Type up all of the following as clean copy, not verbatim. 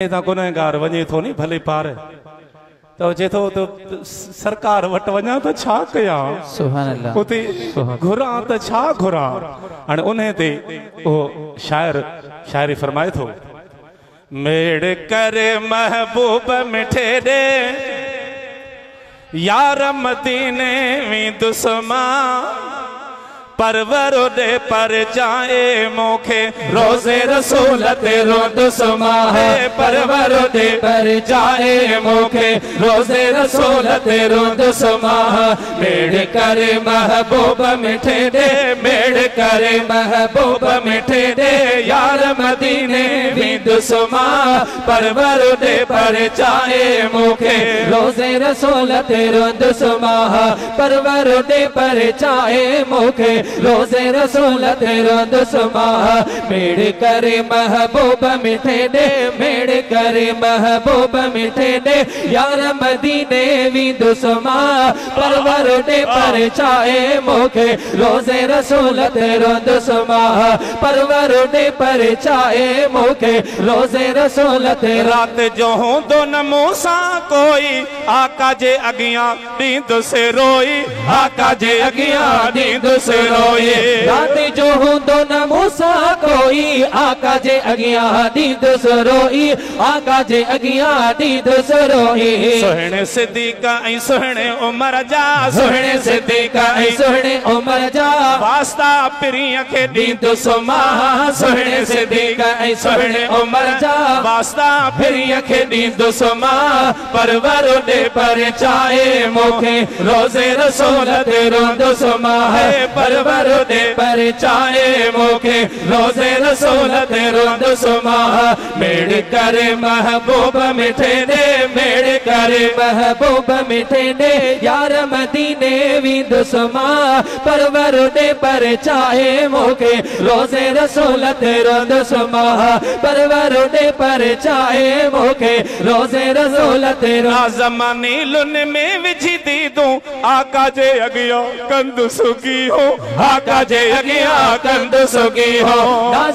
गुनहगार वञे थो नी भले पार तो जे थो तो सरकार वट वञा तो छा कया सुभान अल्लाह उते घुरा तो छा घुरा हाणे उन्हें ते ओ शायरी फरमाए थो मेड़ करे महबूब मिठे दे यार मदीने में दुस्मा परवर दे पर जाए मोखे रोजे रसूल तेरो दुस्मा है परवर दे पर जाए मोखे रोजे रसूल तेरो दुस्मा मेड़ करे महबूब मिठे दे मेड़ करे महबूब मिठे दे यार मदीने में दुस्मा परवर दे पर जाए मोखे रोजे रसूल तेरो दुस्मा परवर दे पर जाए मोखे रोजे रसूल तेरो दुस्मा मेड़ करे महबूब मिठे दे मेड़ करे महबूब मिठे दे यार मदीने वी दुस्मा परवर दे पर चाहे मोखे रोजे रसूल तेरो दुस्मा परवर दे पर चाहे मोखे रोजे रसूल तेरो रात जो हूं दो नमूसा कोई आका जे अगियां नींद से रोई आका जे अगियां नींद से रात जो हूं दो नमूसा कोई आका जे अगियां नींद से रोई आका जे अगियां नींद से रोई सोहणे सिद्दीका ऐ सोहणे उमर जा सोहणे सिद्दीका ऐ सोहणे उमर जा वास्ता पिरिया के नींद सुमा सोहणे सिद्दीका ऐ सोहणे उमर जा वास्ता पिरिया के नींद सुमा परवर दे पर चाहे मोखे रोजे रसूल तेरो दुस्मा है परवर दे पर चाहे मोखे रोजे रसूल तेरो दुस्मा मेड़ करे महबूब मिठे दे मेड़ करे महबूब मिठे दे यार मदीने वी दुस्मा परवर दे पर चाहे मोखे रोजे रसूल तेरो दुस्मा परवर दे पर चाहे मोखे रोजे रसूल तेरो ज़मानी लुन में विझी दी दूं आका जे अगियो कंद सुगी हो आका जे अगिया कंद सुगी हो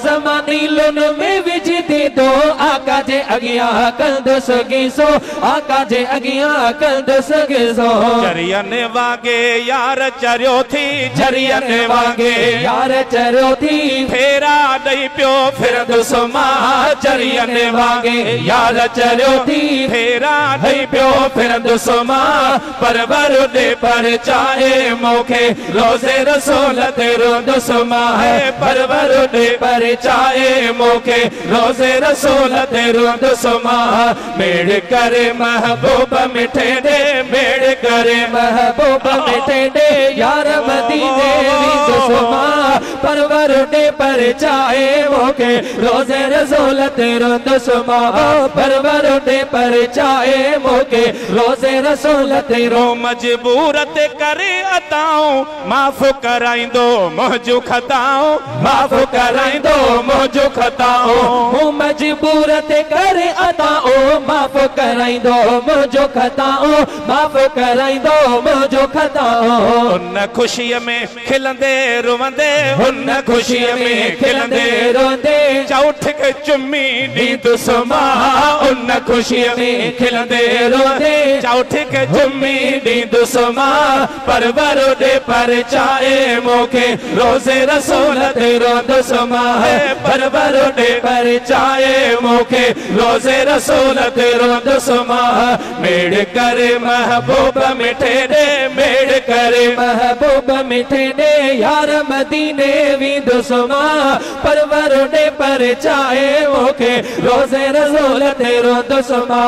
ज़मानी लुन में विझी दी दो आका जे अगिया कंद सुगी सो आका जे अगिया कंद सुगी सो चरियन वागे यार चरियो थी चरियन वागे यार चरियो थी फेरा दई पियो फिर दुस्मा चरियन वागे यार चरियो थी फेरा दई पियो फिर दुस्मा परवर दे पर चाहे मोखे रोजे रसूल तेरो दुस्मा है परवर दे पर चाहे मोखे रोजे रसूल तेरो दुस्मा मेड़ करे महबूब मिठे दे मेड़ करे महबूब मिठे दे यार मदीने वी दुस्मा परवर दे पर चाहे मोखे रोजे रसूल तेरो दुस्मा परवर दे पर चाहे मोखे रोजे रसूल तेरो मजबूरत करे अताऊं माफ कराइंदो मुझो खताऊं माफ कराइंदो मुझो खताऊं मजबूरत करे अताऊं माफ कराइंदो मुझो खताऊं माफ कराइंदो मुझो खताऊं उन खुशीअ में खिलंदे रोवंदे उन खुशीअ में खिलंदे रोंदे चौठ के चुम्मी नींद सुमा उन खुशीअ में खिलंदे रोंदे चौठ के चुम्मी नींद सुमा परवर दे पर चाहे मोखे रोजे रसूल तेरो दुस्मा है परवर दे पर चाहे मोखे रोजे रसूल तेरो दुस्मा मेड़ करे महबूब मिठे दे मेड़ करे महबूब मिठे दे यार मदीने वी दुस्मा परवर दे पर चाहे मोखे रोजे रसूल तेरो दुस्मा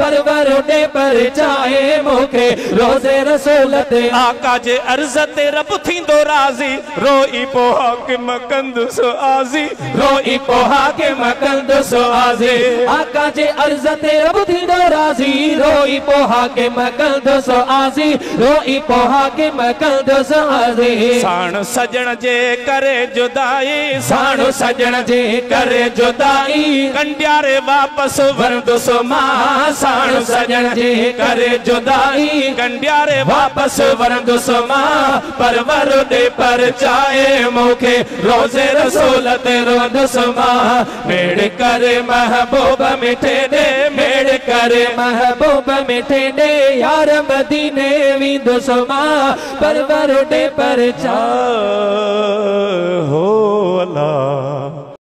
परवर दे पर चाहे मोखे रोजे रसूल ते आका जे अर्ज ते रब थींदो राज़ी रोई पो हाकिम कंदुस आज़ी रोई पो हाकिम कंदुस आज़ी आका जे अर्ज ते रब थींदो राज़ी रोई पो हाकिम कंदुस आज़ी रोई कोहा के मकदस आज़ी साण सजण जे करे जुदाई साणु सजण जे करे जुदाई कंडियारे वापस वरदुस मां साणु सजण जे करे जुदाई कंडियारे वापस वरदुस मां परवर दे पर चाहे मूंखे रोज़े रसूल ते रोदुस मां मेड़ करे महबूब मिठे दे मेड़ करे महबूब मिठे दे यार मदीने विंदुस मां परवर दे पर चाहे